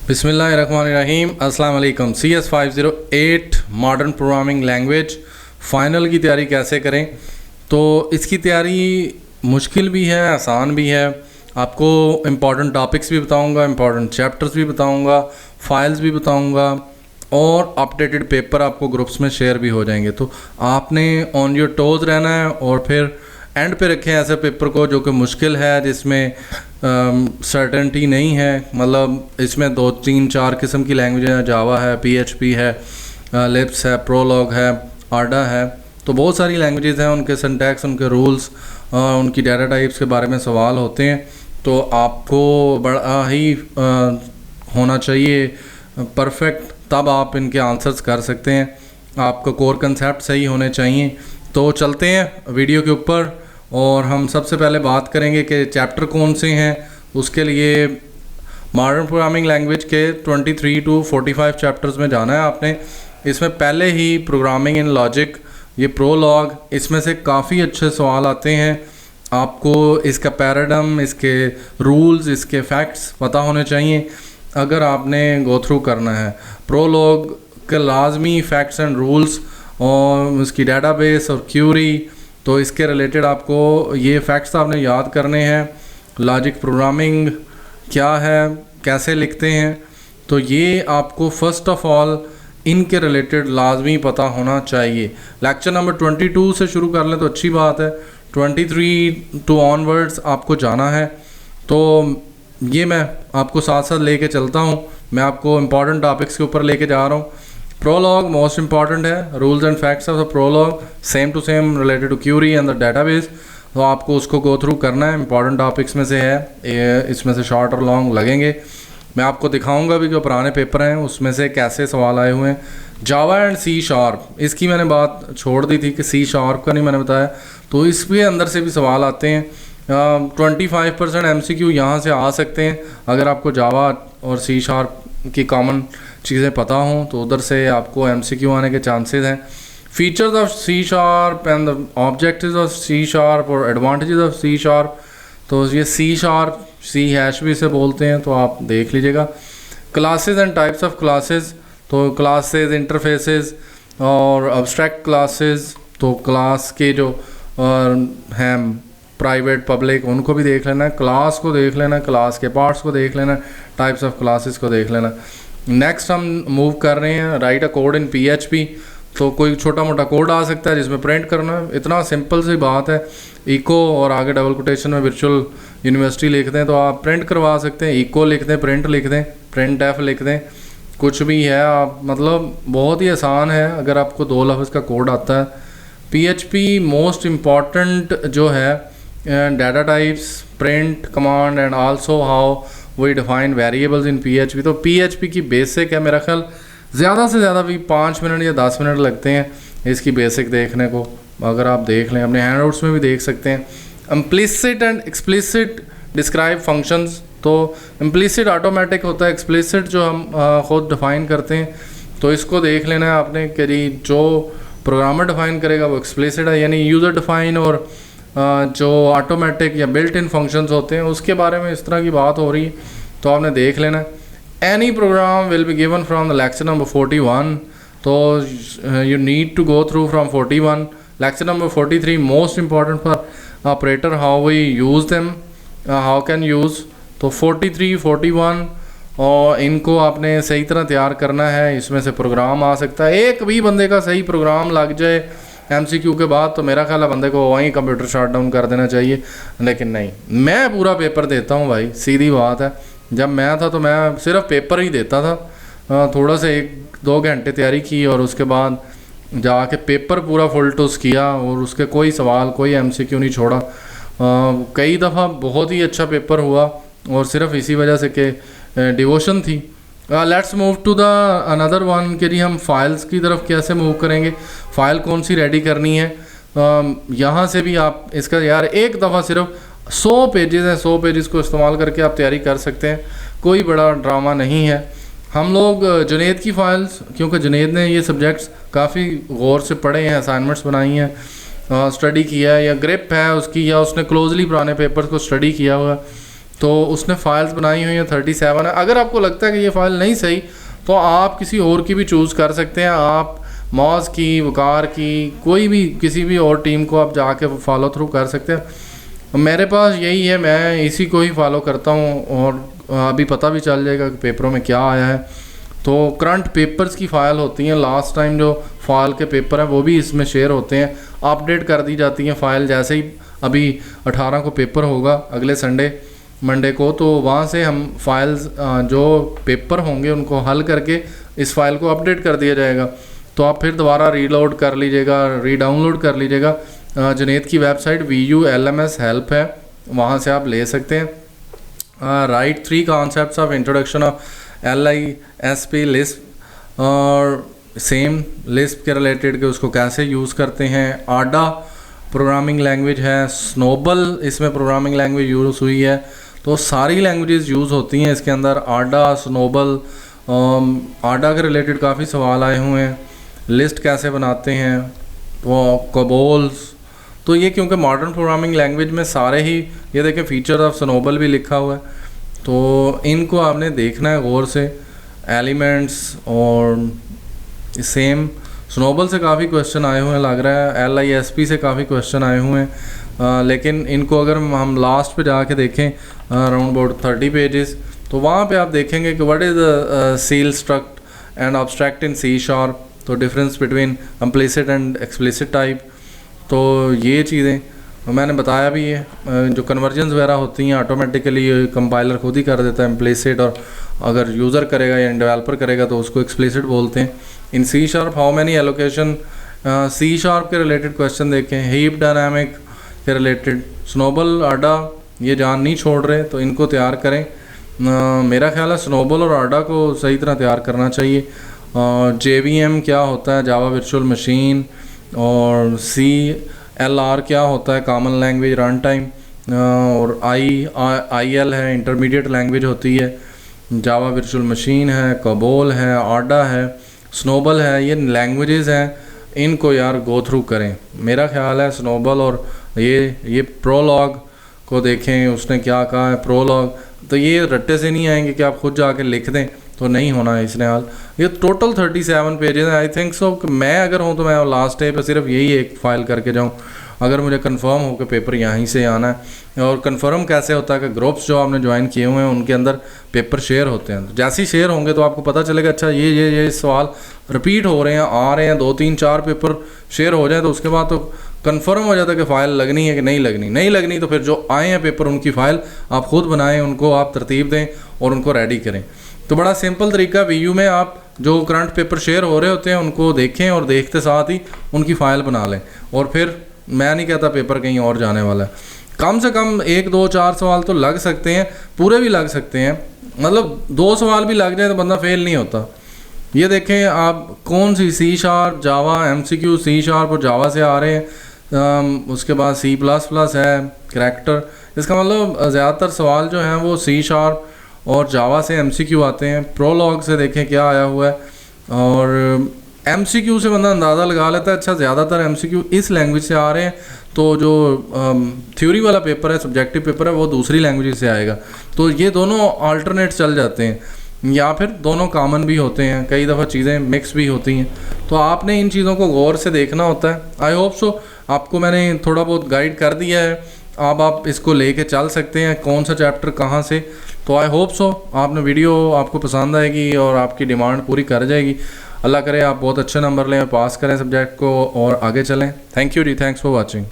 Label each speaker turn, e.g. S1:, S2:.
S1: बिस्मिल्लाहिर्रहमानिर्रहीम। अस्सलाम वालेकुम। CS508 modern programming language final की तैयारी कैसे करें। तो इसकी तैयारी मुश्किल भी है, आसान भी है। आपको इम्पॉर्टेंट टॉपिक्स भी बताऊंगा, इम्पॉर्टेंट चैप्टर्स भी बताऊंगा, फाइल्स भी बताऊंगा और अपडेटेड पेपर आपको ग्रुप्स में शेयर भी हो जाएंगे। तो आपने ऑन योर टोज रहना है और फिर एंड पे रखें ऐसे पेपर को जो कि मुश्किल है, जिसमें सर्टेनिटी नहीं है। मतलब इसमें 2-3-4 किस्म की लैंग्वेज है, जावा है, PHP है, लिप्स है, प्रोलॉग है, आडा है। तो बहुत सारी लैंग्वेजेस हैं, उनके सिंटैक्स, उनके रूल्स, उनकी डाटा टाइप्स के बारे में सवाल होते हैं। तो आपको बड़ा ही होना चाहिए परफेक्ट, तब आप इनके आंसर्स कर सकते हैं। आपका कोर कंसेप्ट सही होने चाहिए। तो चलते हैं वीडियो के ऊपर और हम सबसे पहले बात करेंगे कि चैप्टर कौन से हैं। उसके लिए मॉडर्न प्रोग्रामिंग लैंग्वेज के 23 to 45 चैप्टर्स में जाना है आपने। इसमें पहले ही प्रोग्रामिंग इन लॉजिक, ये प्रोलॉग, इसमें से काफ़ी अच्छे सवाल आते हैं। आपको इसका पैराडम, इसके रूल्स, इसके फैक्ट्स पता होने चाहिए अगर आपने गो थ्रू करना है। प्रोलॉग के लाजमी फैक्ट्स एंड रूल्स और उसकी डेटाबेस और क्यूरी, तो इसके रिलेटेड आपको ये फैक्ट्स आपने याद करने हैं। लॉजिक प्रोग्रामिंग क्या है, कैसे लिखते हैं, तो ये आपको फ़र्स्ट ऑफ ऑल इनके रिलेटेड लाजमी पता होना चाहिए। लेक्चर नंबर 22 से शुरू कर लें तो अच्छी बात है। 23 टू ऑनवर्ड्स आपको जाना है। तो ये मैं आपको साथ साथ लेके चलता हूँ। मैं आपको इम्पॉर्टेंट टॉपिक्स के ऊपर लेके जा रहा हूँ। प्रोलॉग मोस्ट इंपॉर्टेंट है। Rules and facts of the Prolog same to same related to query and the database. तो आपको उसको गो थ्रू करना है। इंपॉर्टेंट टॉपिक्स में से है, इसमें से शॉर्ट और लॉन्ग लगेंगे। मैं आपको दिखाऊंगा भी जो पुराने पेपर हैं उसमें से कैसे सवाल आए हुए हैं। जावा एंड C#, इसकी मैंने बात छोड़ दी थी कि C# का नहीं मैंने बताया। तो इसके अंदर से भी सवाल आते हैं। 25% MCQ यहाँ से आ सकते हैं। अगर आपको जावा और C# की कॉमन चीज़ें पता हों तो उधर से आपको MCQ आने के चांसेस हैं। Features of C# and the objectives of C# और एडवांटेजेस ऑफ C#। तो ये C# भी इसे बोलते हैं, तो आप देख लीजिएगा। Classes and types of classes, तो क्लासेस, इंटरफेसेस और अब्स्ट्रैक्ट क्लासेस। तो क्लास के जो हैं प्राइवेट, पब्लिक, उनको भी देख लेना। क्लास को देख लेना, क्लास के पार्ट्स को देख लेना, टाइप्स ऑफ क्लासेस को देख लेना। नेक्स्ट हम मूव कर रहे हैं right a code in PHP। तो कोई छोटा मोटा कोड आ सकता है जिसमें प्रिंट करना है। इतना सिंपल सी बात है। इको और आगे डबल कोटेशन में वर्चुअल यूनिवर्सिटी लिख दें तो आप प्रिंट करवा सकते हैं। इको लिख दें, प्रिंट लिख दें, प्रिंट एफ लिख दें, कुछ भी है आप, मतलब बहुत ही आसान है अगर आपको 2 लफ्ज़ का कोड आता है। PHP मोस्ट इम्पॉर्टेंट जो है data types, print command and also how we define variables in PHP। तो PHP की बेसिक है। मेरा ख्याल ज़्यादा से ज़्यादा भी 5 मिनट या 10 मिनट लगते हैं इसकी बेसिक देखने को। अगर आप देख लें, अपने हैंडआउट्स में भी देख सकते हैं। Implicit and explicit describe functions. तो इम्प्लिसिट ऑटोमेटिक होता है, एक्सप्लिसिट जो हम खुद डिफ़ाइन करते हैं। तो इसको देख लेना है आपने कि जो प्रोग्रामर डिफ़ाइन करेगा वो एक्सप्लिसिट है, यानी यूज़र डिफ़ाइन। और जो ऑटोमेटिक या बिल्ट इन फंक्शंस होते हैं उसके बारे में इस तरह की बात हो रही है, तो आपने देख लेना है। Any program will be given from the lecture number 41। तो you need to go through from 41। Lecture number 43 most important for operator, how we use them, how can use. तो 43, 41 और इनको आपने सही तरह तैयार करना है। इसमें से प्रोग्राम आ सकता है। एक भी बंदे का सही प्रोग्राम लग जाए MCQ के बाद तो मेरा ख्याल है बंदे को वहीं कंप्यूटर शट डाउन कर देना चाहिए। लेकिन नहीं, मैं पूरा पेपर देता हूँ भाई, सीधी बात है। जब मैं था तो मैं सिर्फ पेपर ही देता था। थोड़ा सा 1-2 घंटे तैयारी की और उसके बाद जाके पेपर पूरा फुल टूस किया और उसके कोई सवाल, कोई MCQ नहीं छोड़ा। कई दफ़ा बहुत ही अच्छा पेपर हुआ और सिर्फ इसी वजह से कि डिवोशन थी। Let's move to the another one कि जी हम फाइल्स की तरफ कैसे मूव करेंगे, फ़ाइल कौन सी रेडी करनी है। यहाँ से भी आप इसका यार एक दफ़ा सिर्फ 100 पेजेस हैं, 100 पेजेस को इस्तेमाल करके आप तैयारी कर सकते हैं। कोई बड़ा ड्रामा नहीं है। हम लोग जुनैद की फ़ाइल्स, क्योंकि जुनैद ने ये सब्जेक्ट्स काफ़ी गौर से पढ़े हैं, असाइनमेंट्स बनाई हैं, स्टडी किया है, या ग्रिप है उसकी, या उसने क्लोजली पुराने पेपर्स को स्टडी किया हुआ, तो उसने फाइल्स बनाई हुई हैं 37 है। अगर आपको लगता है कि ये फ़ाइल नहीं सही तो आप किसी और की भी चूज़ कर सकते हैं। आप मॉज की, वकार की, कोई भी किसी भी और टीम को आप जाके फॉलो थ्रू कर सकते हैं। मेरे पास यही है, मैं इसी को ही फॉलो करता हूँ और अभी पता भी चल जाएगा कि पेपरों में क्या आया है। तो करंट पेपर्स की फ़ाइल होती हैं, लास्ट टाइम जो फाइल के पेपर हैं वो भी इसमें शेयर होते हैं, अपडेट कर दी जाती हैं फ़ाइल। जैसे ही अभी 18 को पेपर होगा अगले संडे मंडे को, तो वहाँ से हम फाइल्स जो पेपर होंगे उनको हल करके इस फाइल को अपडेट कर दिया जाएगा। तो आप फिर दोबारा रीलोड कर लीजिएगा, रीडाउनलोड कर लीजिएगा। जुनैद की वेबसाइट VULMS हेल्प है, वहाँ से आप ले सकते हैं। Right 3 concepts of introduction of LISP Lisp, और सेम लिस्प के रिलेटेड के उसको कैसे यूज़ करते हैं। आडा प्रोग्रामिंग लैंग्वेज है, स्नोबल इसमें प्रोग्रामिंग लैंग्वेज यूज़ हुई है। तो सारी लैंग्वेजेस यूज़ होती हैं इसके अंदर, आडा, स्नोबल। आडा के रिलेटेड काफ़ी सवाल आए हुए हैं, लिस्ट कैसे बनाते हैं, वो कबोल्स। तो ये क्योंकि मॉडर्न प्रोग्रामिंग लैंग्वेज में सारे ही, ये देखें फीचर ऑफ स्नोबल भी लिखा हुआ है, तो इनको आपने देखना है गौर से। एलिमेंट्स और सेम स्नोबल से काफ़ी क्वेश्चन आए हुए हैं, लग रहा है LISP से काफ़ी क्वेश्चन आए हुए हैं। लेकिन इनको अगर हम लास्ट पे जाके देखें अराउंड अबाउट 30 पेजेस, तो वहाँ पे आप देखेंगे कि what is the seal struct and obstruct in C#। तो difference between implicit and explicit type, तो ये चीज़ें मैंने बताया भी है। जो कन्वर्जन्स वगैरह होती हैं ऑटोमेटिकली कंपाइलर खुद ही कर देता है इम्प्लिसिट, और अगर यूज़र करेगा या डेवलपर करेगा तो उसको एक्सप्लिसिट बोलते हैं। इन C# how many allocation, C# के रिलेटेड क्वेश्चन देखें, हीप डायनामिक के रिलेटेड, स्नोबल, आडा ये जान नहीं छोड़ रहे तो इनको तैयार करें। मेरा ख्याल है स्नोबल और आडा को सही तरह तैयार करना चाहिए। JVM क्या होता है, जावा वर्चुअल मशीन, और CLR क्या होता है, कॉमन लैंग्वेज रन टाइम, और IL है, इंटरमीडिएट लैंग्वेज होती है। जावा वर्चुअल मशीन है, कबोल है, आडा है, स्नोबल है, ये लैंग्वेजेस हैं, इनको यार गो थ्रू करें। मेरा ख्याल है स्नोबल और ये प्रोलॉग को देखें, उसने क्या कहा है प्रोलॉग, तो ये रट्टे से नहीं आएंगे कि आप खुद जाके लिख दें, तो नहीं होना है इसने हाल। ये टोटल 37 पेजेस हैं। आई थिंक सो कि मैं अगर हूँ तो मैं लास्ट डे पे सिर्फ यही एक फ़ाइल करके जाऊँ, अगर मुझे कंफर्म हो कि पेपर यहीं से आना है। और कंफर्म कैसे होता है कि ग्रुप्स जो आपने ज्वाइन किए हुए हैं उनके अंदर पेपर शेयर होते हैं, तो जैसे ही शेयर होंगे तो आपको पता चलेगा अच्छा ये सवाल रिपीट हो रहे हैं, आ रहे हैं, 2 3 4 पेपर शेयर हो जाए तो उसके बाद तो कंफर्म हो जाता है कि फ़ाइल लगनी है कि नहीं लगनी। नहीं लगनी तो फिर जो आए हैं पेपर उनकी फ़ाइल आप खुद बनाएं, उनको आप तरतीब दें और उनको रेडी करें। तो बड़ा सिंपल तरीका, VU में आप जो करंट पेपर शेयर हो रहे होते हैं उनको देखें और देखते साथ ही उनकी फ़ाइल बना लें, और फिर मैं नहीं कहता पेपर कहीं और जाने वाला है। कम से कम 1 2 4 सवाल तो लग सकते हैं, पूरे भी लग सकते हैं, मतलब 2 सवाल भी लग जाए तो बंदा फेल नहीं होता। ये देखें आप कौन सी C#, जावा, MCQ C# और जावा से आ रहे हैं, उसके बाद C++ है, करैक्टर। इसका मतलब ज़्यादातर सवाल जो हैं वो C# और जावा से MCQ आते हैं। प्रोलॉग से देखें क्या आया हुआ है, और MCQ से बंदा अंदाज़ा लगा लेता है अच्छा ज़्यादातर MCQ इस लैंग्वेज से आ रहे हैं, तो जो थ्योरी वाला पेपर है, सब्जेक्टिव पेपर है, वो दूसरी लैंग्वेज से आएगा। तो ये दोनों अल्टरनेट चल जाते हैं, या फिर दोनों कॉमन भी होते हैं, कई दफ़ा चीज़ें मिक्स भी होती हैं। तो आपने इन चीज़ों को गौर से देखना होता है। आई होप सो आपको मैंने थोड़ा बहुत गाइड कर दिया है, अब आप इसको लेके चल सकते हैं कौन सा चैप्टर कहाँ से। तो आई होप सो आपने वीडियो आपको पसंद आएगी और आपकी डिमांड पूरी कर जाएगी। अल्लाह करे आप बहुत अच्छे नंबर लें, पास करें सब्जेक्ट को और आगे चलें। थैंक यू जी, थैंक्स फॉर वॉचिंग।